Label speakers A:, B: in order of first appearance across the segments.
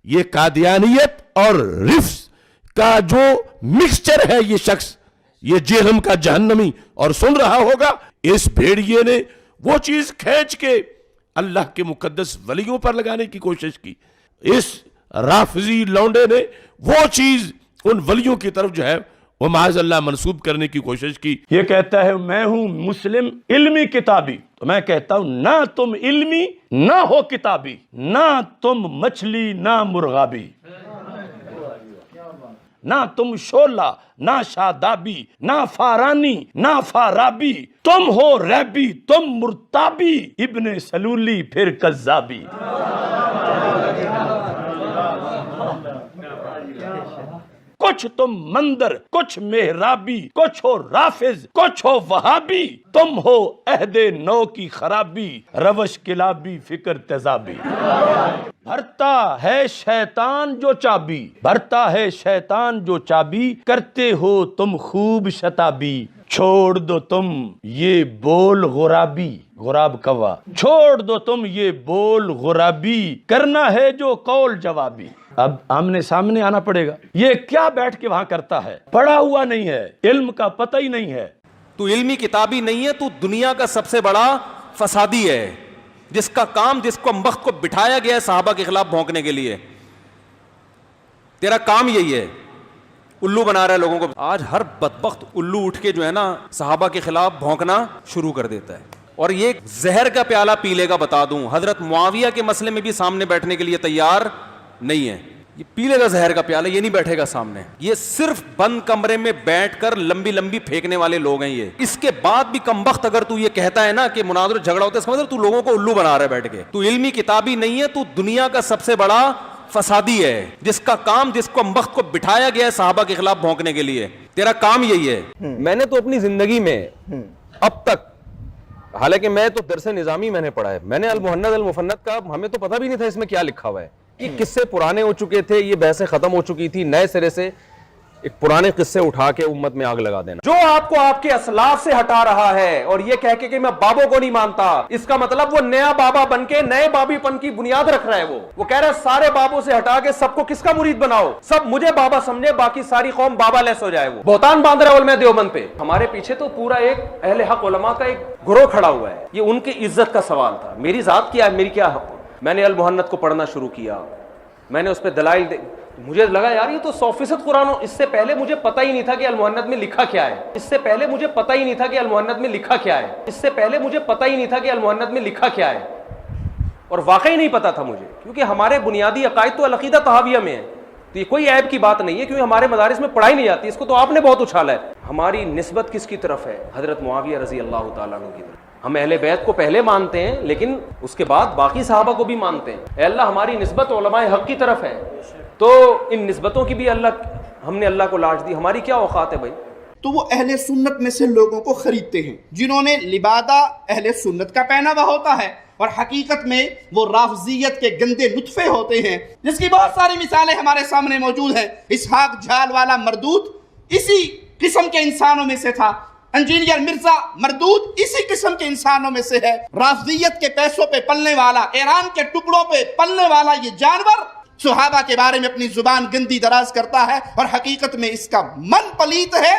A: یہ قادیانیت اور رفس کا جو مکسچر ہے یہ شخص، یہ جہنم کا جہنمی، اور سن رہا ہوگا اس بھیڑیے نے وہ چیز کھینچ کے اللہ کے مقدس ولیوں پر لگانے کی کوشش کی، اس رافضی لونڈے نے وہ چیز ان ولیوں کی طرف جو ہے وہ معاذ اللہ منسوب کرنے کی کوشش کی۔ یہ کہتا ہے میں ہوں مسلم علمی کتابی، تو میں کہتا ہوں نہ تم علمی نہ ہو کتابی، نہ تم مچھلی نہ مرغابی، نہ تم شولہ نہ شادابی، نہ فارانی نہ فارابی، تم ہو ریبی تم مرتابی، ابن سلولی پھر کذابی۔ کچھ تم مندر، کچھ محرابی، کچھ ہو رافض، کچھ ہو وہابی، تم ہو عہد نو کی خرابی، روش کلابی فکر تیزابی۔ بھرتا ہے شیطان جو چابی، بھرتا ہے شیطان جو چابی، کرتے ہو تم خوب شتابی، چھوڑ دو تم یہ بول غرابی، غراب کوا، چھوڑ دو تم یہ بول غرابی، کرنا ہے جو قول جوابی۔ اب آمنے سامنے آنا پڑے گا، یہ کیا بیٹھ کے وہاں کرتا ہے، پڑھا ہوا نہیں ہے، علم کا پتہ ہی نہیں ہے۔
B: تو علمی کتابی نہیں ہے، تو دنیا کا سب سے بڑا فسادی ہے، جس کا کام، جس کو وقت کو بٹھایا گیا ہے صحابہ کے خلاف بھونکنے کے لیے، تیرا کام یہی ہے، الو بنا رہا ہے لوگوں کو۔ آج ہر بدبخت الو اٹھ کے جو ہے نا صحابہ کے خلاف بھونکنا شروع کر دیتا ہے، اور یہ زہر کا پیالہ پی لے گا، بتا دوں، حضرت معاویہ کے مسئلے میں بھی سامنے بیٹھنے کے لیے تیار نہیں ہے، یہ پی لے گا زہر کا پیالہ، یہ نہیں بیٹھے گا سامنے۔ یہ صرف بند کمرے میں بیٹھ کر لمبی لمبی پھینکنے والے لوگ ہیں یہ۔ اس کے بعد بھی کم وقت اگر تو یہ کہتا ہے نا کہ مناظر جھگڑا ہوتا ہے، اس کا مطلب تو لوگوں کو الو بنا رہا ہے بیٹھ کے۔ تو علمی کتابی نہیں ہے، تو دنیا کا سب سے بڑا فسادی ہے، جس کا کام، جس کو وقت کو بٹھایا گیا ہے صحابہ کے خلاف بھونکنے کے لیے، تیرا کام یہی ہے۔ میں نے تو اپنی زندگی میں اب تک، حالانکہ میں تو درس نظامی میں نے پڑھا ہے، میں نے المہند المفند کا ہمیں تو پتہ بھی نہیں تھا اس میں کیا لکھا ہوا ہے، یہ قصے پرانے ہو چکے تھے، یہ بحثیں ختم ہو چکی تھی، نئے سرے سے ایک پرانے قصے اٹھا کے امت میں آگ لگا دینا۔
C: جو آپ کو آپ کے اسلاف سے ہٹا رہا ہے اور یہ کہہ کے کہ میں بابوں کو نہیں مانتا، اس کا مطلب وہ نیا بابا بن کے نئے بابی پن کی بنیاد رکھ رہا ہے۔ وہ کہہ رہا ہے سارے بابوں سے ہٹا کے سب کو کس کا مرید بناؤ، سب مجھے بابا سمجھے، باقی ساری قوم بابا لیس ہو جائے۔ وہ بہتان باندھ رہا ہے علماء دیوبند پہ۔ ہمارے پیچھے تو پورا ایک اہل حق علماء کا ایک گروہ کھڑا ہوا ہے، یہ ان کی عزت کا سوال تھا، میری ذات کیا ہے، میری کیا حق۔ میں نے المہند کو پڑھنا شروع کیا، میں نے اس پہ دلائل مجھے لگا یار یہ تو 100% قرآن، اس سے پہلے مجھے پتہ ہی نہیں تھا کہ المہند میں لکھا کیا ہے، اس سے پہلے مجھے پتہ ہی نہیں تھا کہ المہند میں لکھا کیا ہے، اس سے پہلے مجھے پتہ ہی نہیں تھا کہ المہند میں لکھا کیا ہے، اور واقعی نہیں پتہ تھا مجھے، کیونکہ ہمارے بنیادی عقائد تو العقیدہ طحاویہ میں ہے، تو یہ کوئی عیب کی بات نہیں ہے، کیونکہ ہمارے مدارس میں پڑھائی نہیں جاتی، اس کو تو آپ نے بہت اچھالا ہے۔ ہماری نسبت کس کی طرف ہے؟ حضرت معاویہ رضی اللہ تعالیٰ عنہ کی طرف۔ ہم اہل بیت کو پہلے مانتے ہیں، لیکن اس کے بعد باقی صحابہ کو بھی مانتے ہیں۔ اے اللہ ہماری نسبت علماء حق کی طرف ہے، تو ان نسبتوں کی بھی ہم نے اللہ کو لاج دی، ہماری کیا اوقات ہے بھائی؟
D: تو وہ اہل سنت میں سے لوگوں کو خریدتے ہیں جنہوں نے لبادہ اہل سنت کا پہنا ہوا ہوتا ہے، اور حقیقت میں وہ رافضیت کے گندے نطفے ہوتے ہیں، جس کی بہت ساری مثالیں ہمارے سامنے موجود ہیں۔ اسحاق جھال والا مردود اسی قسم کے انسانوں میں سے تھا، انجینئر مرزا مردود اسی قسم کے انسانوں میں سے ہے۔ رافضیت کے پیسوں پہ پلنے والا، ایران کے ٹکڑوں پہ پلنے والا یہ جانور صحابہ کے بارے میں اپنی زبان گندی دراز کرتا ہے، اور حقیقت میں اس کا من پلیت ہے،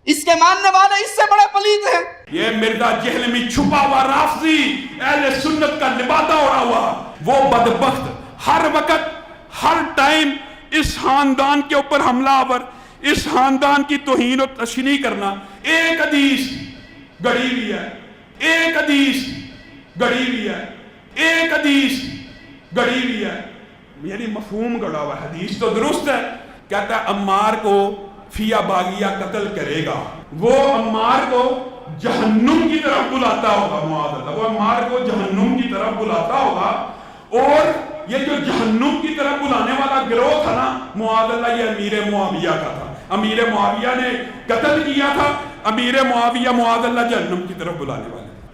D: اس کے ماننے والے اس سے بڑے پلیت ہیں۔
E: یہ مرزا جہلمی چھپا ہوا رافضی اہل سنت کا لبادہ اڑا ہوا، وہ بدبخت ہر وقت ہر ٹائم اس خاندان کے اوپر حملہ آور، اس خاندان کی توہین و تشنیع کرنا۔ ایک حدیث گڑی ہوئی ہے، ایک حدیث گڑی ہوئی ہے، ایک حدیث گڑی ہوئی ہے، یعنی مفہوم گڑا ہوا۔ حدیث تو درست ہے، کہتا ہے عمار کو فیا باغیہ قتل کرے گا، وہ عمار کو جہنم کی طرف بلاتا ہوگا، معاذ اللہ، وہ عمار کو جہنم کی طرف بلاتا ہوگا، اور یہ جو جہنم کی طرف بلانے والا گروہ تھا نا معاذ اللہ، یہ امیر معاویہ کا تھا، امیر معاویہ نے قتل کیا تھا، امیر معاویہ معاذ اللہ جہنم کی طرف بلانے والے۔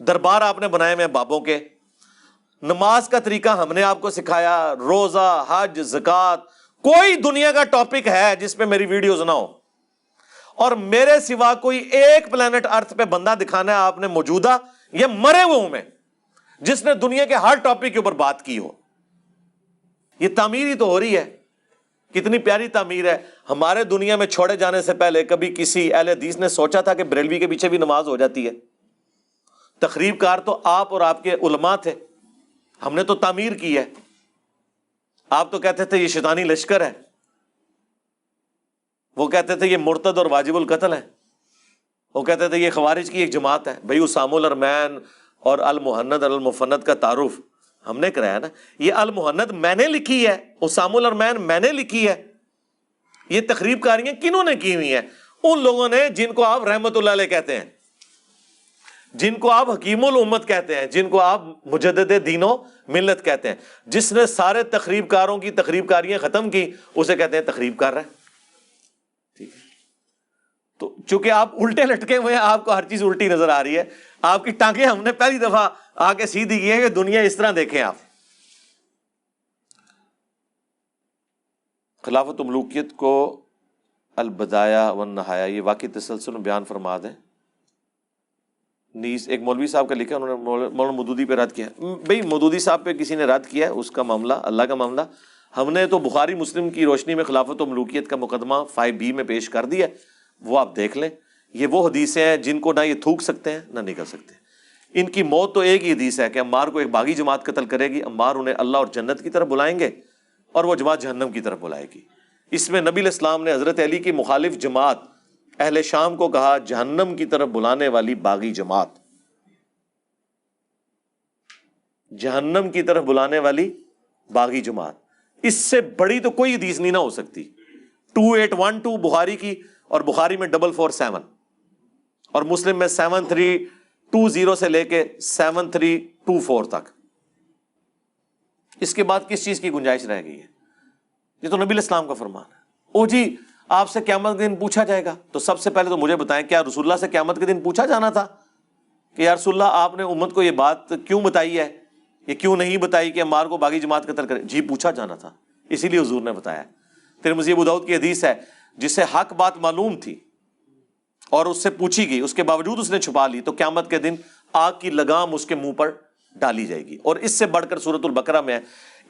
F: دربار آپ نے بنائے ہوئے بابوں کے. نماز کا طریقہ ہم نے آپ کو سکھایا, روزہ, حج, زکات. کوئی دنیا کا ٹاپک ہے جس پہ میری ویڈیوز نہ ہو, اور میرے سوا کوئی ایک پلانٹ ارتھ پہ بندہ دکھانا ہے آپ نے موجودہ یا مرے ہوئے میں جس نے دنیا کے ہر ٹاپک کے اوپر بات کی ہو. یہ تعمیر ہی تو ہو رہی ہے. کتنی پیاری تعمیر ہے. ہمارے دنیا میں چھوڑے جانے سے پہلے کبھی کسی اہل حدیث نے سوچا تھا کہ بریلوی کے پیچھے بھی نماز ہو جاتی ہے؟ تخریب کار تو آپ اور آپ کے علماء تھے, ہم نے تو تعمیر کی ہے. آپ تو کہتے تھے یہ شیطانی لشکر ہے, وہ کہتے تھے یہ مرتد اور واجب القتل ہے, وہ کہتے تھے یہ خوارج کی ایک جماعت ہے. بھائی اسام الارمین اور المہند اور المفند کا تعارف ہم نے کرایا نا. یہ المہند میں نے لکھی ہے, اسام الارمین میں نے لکھی ہے. یہ تخریب کاریاں کنہوں نے کی ہوئی ہیں؟ ان لوگوں نے جن کو آپ رحمت اللہ علیہ کہتے ہیں, جن کو آپ حکیم الامت کہتے ہیں, جن کو آپ مجدد دین و ملت کہتے ہیں. جس نے سارے تخریب کاروں کی تخریب کاریاں ختم کی اسے کہتے ہیں تخریب کر رہا ہے. ٹھیک ہے, تو چونکہ آپ الٹے لٹکے ہوئے ہیں, آپ کو ہر چیز الٹی نظر آ رہی ہے. آپ کی ٹانگیں ہم نے پہلی دفعہ آ کے سیدھی کی ہے کہ دنیا اس طرح دیکھیں آپ. خلافت ملوکیت کو البدایہ والنہایہ یہ واقعی تسلسل میں بیان فرما دیں. نیز ایک مولوی صاحب کا لکھا, انہوں نے مولانا مودودی پہ رد کیا. بھئی مودودی صاحب پہ کسی نے رد کیا ہے, اس کا معاملہ اللہ کا معاملہ. ہم نے تو بخاری مسلم کی روشنی میں خلافت و ملوکیت کا مقدمہ 5B میں پیش کر دیا, وہ آپ دیکھ لیں. یہ وہ حدیثیں ہیں جن کو نہ یہ تھوک سکتے ہیں نہ نکل سکتے. ان کی موت تو ایک ہی حدیث ہے کہ عمار کو ایک باغی جماعت قتل کرے گی, عمار انہیں اللہ اور جنت کی طرف بلائیں گے اور وہ جماعت جہنم کی طرف بلائے گی. اس میں نبی علیہ السلام نے حضرت علی کی مخالف جماعت اہل شام کو کہا جہنم کی طرف بلانے والی باغی جماعت, جہنم کی طرف بلانے والی باغی جماعت. اس سے بڑی تو کوئی حدیث نہیں نہ ہو سکتی. 2812 بخاری کی, اور بخاری میں 447, اور مسلم میں 7320 سے لے کے 7324 تک. اس کے بعد کس چیز کی گنجائش رہ گئی ہے؟ یہ تو نبی علیہ السلام کا فرمان ہے. او جی آپ سے قیامت کے دن پوچھا جائے گا, تو سب سے پہلے تو مجھے بتائیں کیا رسول اللہ سے قیامت کے دن پوچھا جانا تھا کہ یا رسول اللہ آپ نے امت کو یہ بات کیوں بتائی ہے, یہ کیوں نہیں بتائی کہ عمار کو باغی جماعت قتل کرے؟ جی پوچھا جانا تھا, اسی لیے حضور نے بتایا. ترمذی ابو داؤد کی حدیث ہے جسے حق بات معلوم تھی اور اس سے پوچھی گئی, اس کے باوجود اس نے چھپا لی, تو قیامت کے دن آگ کی لگام اس کے منہ پر ڈالی جائے گی. اور اس سے بڑھ کر سورۃ البقرہ میں ہے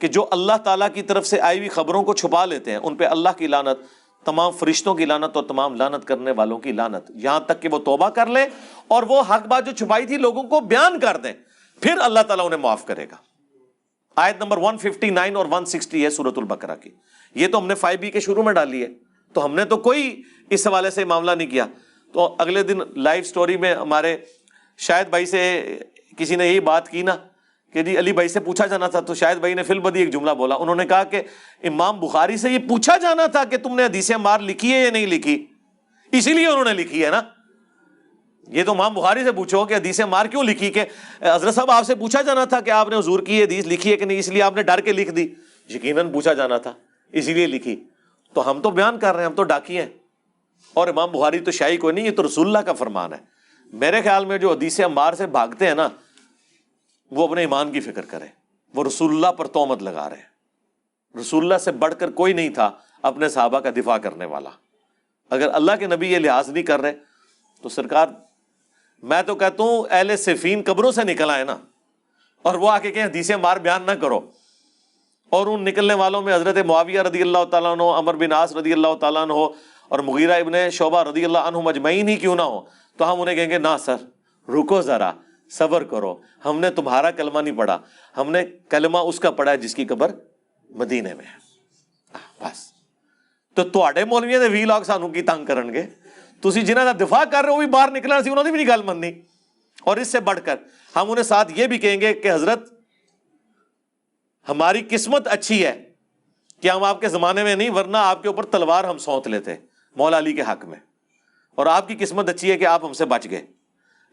F: کہ جو اللہ تعالیٰ کی طرف سے آئی ہوئی خبروں کو چھپا لیتے ہیں ان پہ اللہ کی لعنت, تمام فرشتوں کی لعنت اور تمام لعنت کرنے والوں کی لعنت, یہاں تک کہ وہ توبہ کر لیں اور وہ حق بات جو چھپائی تھی لوگوں کو بیان کر دیں, پھر اللہ تعالیٰ انہیں معاف کرے گا. آیت نمبر 159 اور 160 ہے سورۃ البقرہ کی. یہ تو ہم نے 5B کے شروع میں ڈالی ہے, تو ہم نے تو کوئی اس حوالے سے معاملہ نہیں کیا. تو اگلے دن لائیو سٹوری میں ہمارے شاہد بھائی سے کسی نے یہی بات کی نا کہ جی علی بھائی سے پوچھا جانا تھا, تو شاہد بھائی نے فی البدی ایک جملہ بولا. انہوں نے کہا کہ امام بخاری سے یہ پوچھا جانا تھا کہ تم نے حدیث عمار لکھی ہے یا نہیں لکھی, اسی لیے انہوں نے لکھی ہے نا. یہ تو امام بخاری سے پوچھو کہ حدیث عمار کیوں لکھی, کہ حضرت صاحب آپ سے پوچھا جانا تھا کہ آپ نے حضور کی حدیث لکھی ہے کہ نہیں, اس لیے آپ نے ڈر کے لکھ دی. یقیناً پوچھا جانا تھا اسی لیے لکھی. تو ہم تو بیان کر رہے ہیں, ہم تو ڈاکی ہیں, اور امام بخاری تو شاہی کوئی نہیں, یہ تو رسول اللہ کا فرمان ہے. میرے خیال میں جو حدیث عمار سے بھاگتے ہیں نا وہ اپنے ایمان کی فکر کریں, وہ رسول اللہ پر تہمت لگا رہے ہیں. رسول اللہ سے بڑھ کر کوئی نہیں تھا اپنے صحابہ کا دفاع کرنے والا. اگر اللہ کے نبی یہ لحاظ نہیں کر رہے تو سرکار, میں تو کہتا ہوں اہل صفین قبروں سے نکل آئے نا, اور وہ آ کے کہیں حدیث عمار بیان نہ کرو. اور ان نکلنے والوں میں حضرت معاویہ رضی اللہ تعالیٰ عنہ, عمر بن عاص رضی اللہ تعالیٰ عنہ اور مغیرہ ابن شعبہ رضی اللہ عنہ مجمعین ہی کیوں نہ ہو, تو ہم انہیں کہیں گے نا سر رکو ذرا, صبر کرو, ہم نے تمہارا کلمہ نہیں پڑھا, ہم نے کلمہ اس کا پڑھا ہے جس کی قبر مدینے میں ہے. بس تو تواڈے مولویاں دے وی لاگ سانو کی تنگ کرن گے, تسی جنہاں دا دفاع کر رہے ہو بھی باہر نکلنا سی, انہوں نے بھی نہیں گل مننی. اور اس سے بڑھ کر ہم انہیں ساتھ یہ بھی کہیں گے کہ حضرت ہماری قسمت اچھی ہے کہ ہم آپ کے زمانے میں نہیں, ورنہ آپ کے اوپر تلوار ہم سونت لیتے مولا علی کے حق میں, اور آپ کی قسمت اچھی ہے کہ آپ ہم سے بچ گئے.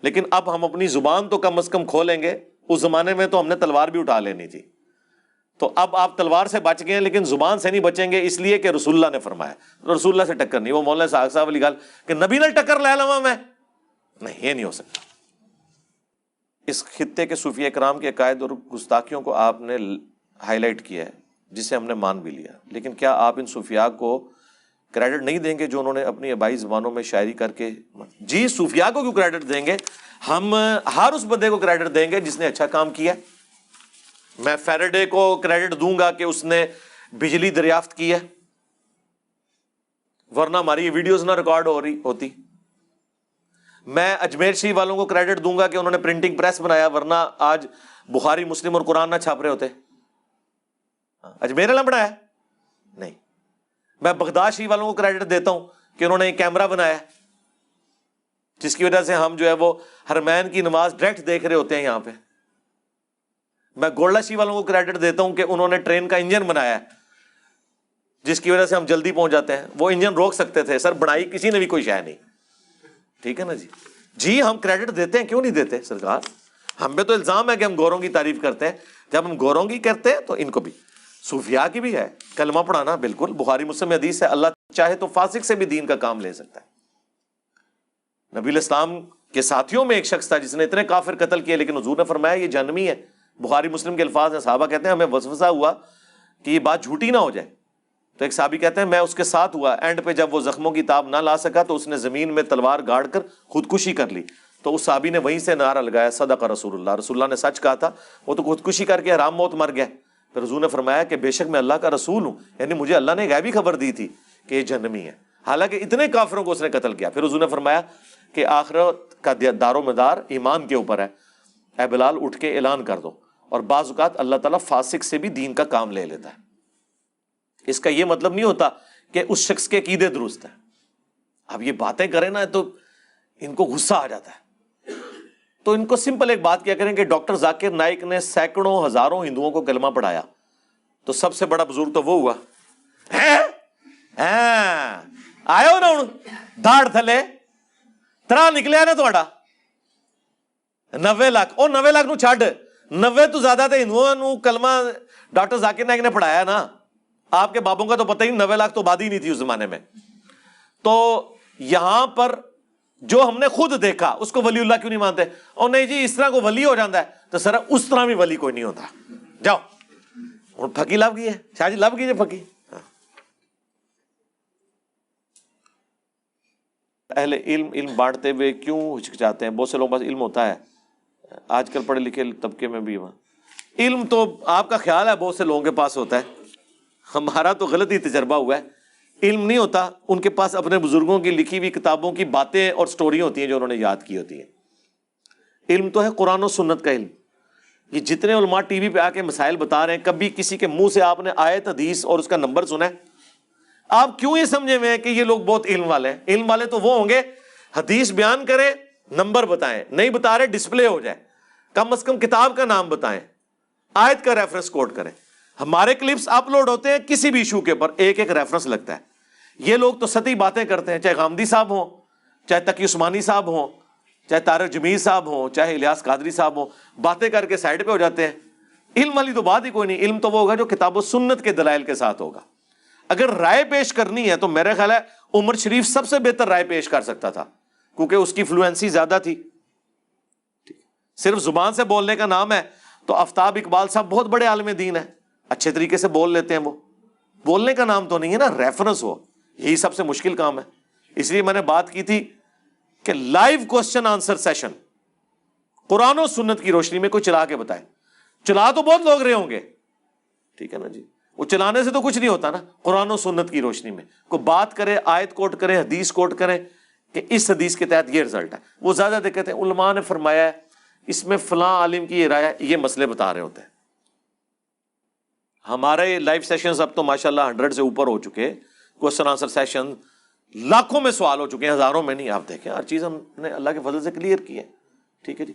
F: لیکن اب ہم اپنی زبان تو کم از کم کھولیں گے, اس زمانے میں تو ہم نے تلوار بھی اٹھا لینی تھی. تو اب آپ تلوار سے بچ گئے لیکن زبان سے نہیں بچیں گے, اس لیے کہ رسول اللہ نے فرمایا. رسول اللہ سے ٹکر نہیں. وہ مولانا ساگ صاحب والی گل کہ نبی نال ٹکر لے لواں میں, نہیں, یہ نہیں ہو سکتا. اس خطے کے صوفیہ کرام کے عقائد اور گستاخیوں کو آپ نے ہائی لائٹ کیا ہے، جسے ہم نے مان بھی لیا، لیکن کیا آپ ان صوفیاء کو کریڈٹ نہیں دیں گے جو انہوں نے اپنی آبائی زبانوں میں شاعری کر کے؟ جی صوفیاء کو کیوں کریڈٹ دیں گے؟ ہم ہر اس بندے کو کریڈٹ دیں گے جس نے اچھا کام کیا۔ میں فیراڈے کو کریڈٹ دوں گا کہ اس نے بجلی دریافت کی ہے، ورنہ ہماری یہ ویڈیوز نہ ریکارڈ ہو رہی ہوتی۔ میں اجمیر شریف والوں کو کریڈٹ دوں گا کہ انہوں نے پرنٹنگ پریس بنایا، ورنہ آج بخاری مسلم اور قرآن نہ چھاپ رہے ہوتے۔ اجمیر والا بنایا نہیں۔ میں بغداد شریف والوں کو کریڈٹ دیتا ہوں کہ انہوں نے ایک کیمرہ بنایا جس کی وجہ سے ہم جو ہے وہ حرمین کی نماز ڈائریکٹ دیکھ رہے ہوتے ہیں یہاں پہ۔ میں گولڈا شریف والوں کو کریڈٹ دیتا ہوں کہ انہوں نے ٹرین کا انجن بنایا ہے جس کی وجہ سے ہم جلدی پہنچ جاتے ہیں۔ وہ انجن روک سکتے تھے سر، بنائی کسی نے بھی کوئی شے نہیں، ٹھیک ہے نا جی؟ جی ہم کریڈٹ دیتے ہیں، کیوں نہیں دیتے سرکار؟ ہم پہ تو الزام ہے کہ ہم گوروں کی تعریف کرتے ہیں، جب ہم گوروں کی کرتے ہیں تو ان کو بھی، صوفیاء کی بھی ہے کلمہ پڑھانا، بالکل بخاری مسلم میں حدیث ہے اللہ چاہے تو فاسق سے بھی دین کا کام لے سکتا ہے۔ نبی الاسلام کے ساتھیوں میں ایک شخص تھا جس نے اتنے کافر قتل کیے، لیکن حضور نے فرمایا یہ جہنمی ہے۔ بخاری مسلم کے الفاظ ہیں، صحابہ کہتے ہیں ہمیں وسوسہ ہوا کہ یہ بات جھوٹی نہ ہو جائے، تو ایک صحابی کہتے ہیں میں اس کے ساتھ ہوا، اینڈ پہ جب وہ زخموں کی تاب نہ لا سکا تو اس نے زمین میں تلوار گاڑ کر خودکشی کر لی، تو اس صحابی نے وہیں سے نعرہ لگایا صدق رسول اللہ، رسول اللہ نے سچ کہا تھا، وہ تو خودکشی کر کے حرام موت مر گیا۔ پھر حضور نے فرمایا کہ بے شک میں اللہ کا رسول ہوں، یعنی مجھے اللہ نے غیبی خبر دی تھی کہ یہ جہنمی ہے، حالانکہ اتنے کافروں کو اس نے قتل کیا۔ پھر حضور نے فرمایا کہ آخرت کا دار و مدار ایمان کے اوپر ہے، اے بلال اٹھ کے اعلان کر دو۔ اور بعض اوقات اللہ تعالیٰ فاسق سے بھی دین کا کام لے لیتا ہے۔ اس کا یہ مطلب نہیں ہوتا کہ اس شخص کے عقیدے درست ہیں۔ اب یہ باتیں کریں نا تو ان کو غصہ آ جاتا ہے، تو ان کو سمپل ایک بات کیا کریں کہ ڈاکٹر ذاکر نائک نے سینکڑوں ہزاروں ہندوؤں کو کلمہ پڑھایا، تو سب سے بڑا بزرگ تو وہ ہوا۔ آئے ہو نا ہوں دھاڑ تھلے ترا نکلیا نا تھوڑا 90 لاکھ، اور 90 لاکھ نو چھڈ، 90 تو زیادہ تھے ہندوؤں نو کلمہ ڈاکٹر ذاکر نائک نے پڑھایا نا۔ آپ کے بابوں کا تو پتہ ہی 90 لاکھ تو آبادی نہیں تھی اس زمانے میں۔ تو یہاں پر جو ہم نے خود دیکھا اس کو ولی اللہ کیوں نہیں مانتے؟ اور نہیں جی اس طرح کو ولی ہو جاتا ہے، تو سر اس طرح بھی ولی کوئی نہیں ہوتا۔ جاؤ ہوں پھکی لب گئی ہے، شاہ جی لب گئی ہے پھکی۔ اہل علم بانٹتے ہوئے کیوں ہچکچاتے ہیں؟ بہت سے لوگوں کے پاس علم ہوتا ہے، آج کل پڑھے لکھے طبقے میں بھی علم تو آپ کا خیال ہے بہت سے لوگوں کے پاس ہوتا ہے، ہمارا تو غلط ہی تجربہ ہوا ہے۔ علم نہیں ہوتا، ان کے پاس اپنے بزرگوں کی لکھی ہوئی کتابوں کی باتیں اور سٹوری ہوتی ہیں جو انہوں نے یاد کی ہوتی ہیں۔ علم تو ہے قرآن و سنت کا علم۔ یہ جتنے علماء ٹی وی پہ آ کے مسائل بتا رہے ہیں، کبھی کسی کے منہ سے آپ نے آیت حدیث اور اس کا نمبر سنا ہے؟ آپ کیوں یہ سمجھے ہوئے ہیں کہ یہ لوگ بہت علم والے ہیں؟ علم والے تو وہ ہوں گے حدیث بیان کریں، نمبر بتائیں، نہیں بتا رہے ڈسپلے ہو جائے، کم از کم کتاب کا نام بتائیں، آیت کا ریفرنس کوٹ کریں۔ ہمارے کلپس اپلوڈ ہوتے ہیں کسی بھی ایشو کے اوپر ایک ایک ریفرنس لگتا ہے۔ یہ لوگ تو سطحی باتیں کرتے ہیں، چاہے غامدی صاحب ہوں، چاہے تقی عثمانی صاحب ہوں، چاہے طارق جمیل صاحب ہوں، چاہے الیاس قادری صاحب ہوں، باتیں کر کے سائڈ پہ ہو جاتے ہیں۔ علم والی تو بات ہی کوئی نہیں۔ علم تو وہ ہوگا جو کتاب و سنت کے دلائل کے ساتھ ہوگا۔ اگر رائے پیش کرنی ہے تو میرا خیال ہے عمر شریف سب سے بہتر رائے پیش کر سکتا تھا، کیونکہ اس کی فلوئنسی زیادہ تھی۔ صرف زبان سے بولنے کا نام ہے تو آفتاب اقبال صاحب بہت بڑے عالم دین ہیں، اچھے طریقے سے بول لیتے ہیں، وہ بولنے کا نام تو نہیں ہے نا، ریفرنس ہو، یہی سب سے مشکل کام ہے۔ اس لیے میں نے بات کی تھی کہ لائیو کوسچن آنسر سیشن قرآن و سنت کی روشنی میں کوئی چلا کے بتائے۔ چلا تو بہت لوگ رہے ہوں گے، ٹھیک ہے نا جی، وہ چلانے سے تو کچھ نہیں ہوتا نا۔ قرآن و سنت کی روشنی میں کوئی بات کرے، آیت کوٹ کرے، حدیث کوٹ کرے کہ اس حدیث کے تحت یہ رزلٹ ہے۔ وہ زیادہ دقت ہے علماء نے فرمایا ہے اس میں فلاں عالم کی یہ رائے ہے، یہ مسئلے بتا رہے ہوتے ہیں۔ ہمارے لائیو سیشنز اب تو ماشاءاللہ 100 سے اوپر ہو چکے، کوسچن آنسر سیشن لاکھوں میں سوال ہو چکے ہیں، ہزاروں میں نہیں۔ آپ دیکھیں ہر چیز ہم نے اللہ کے فضل سے کلیئر کی ہے، ٹھیک ہے جی۔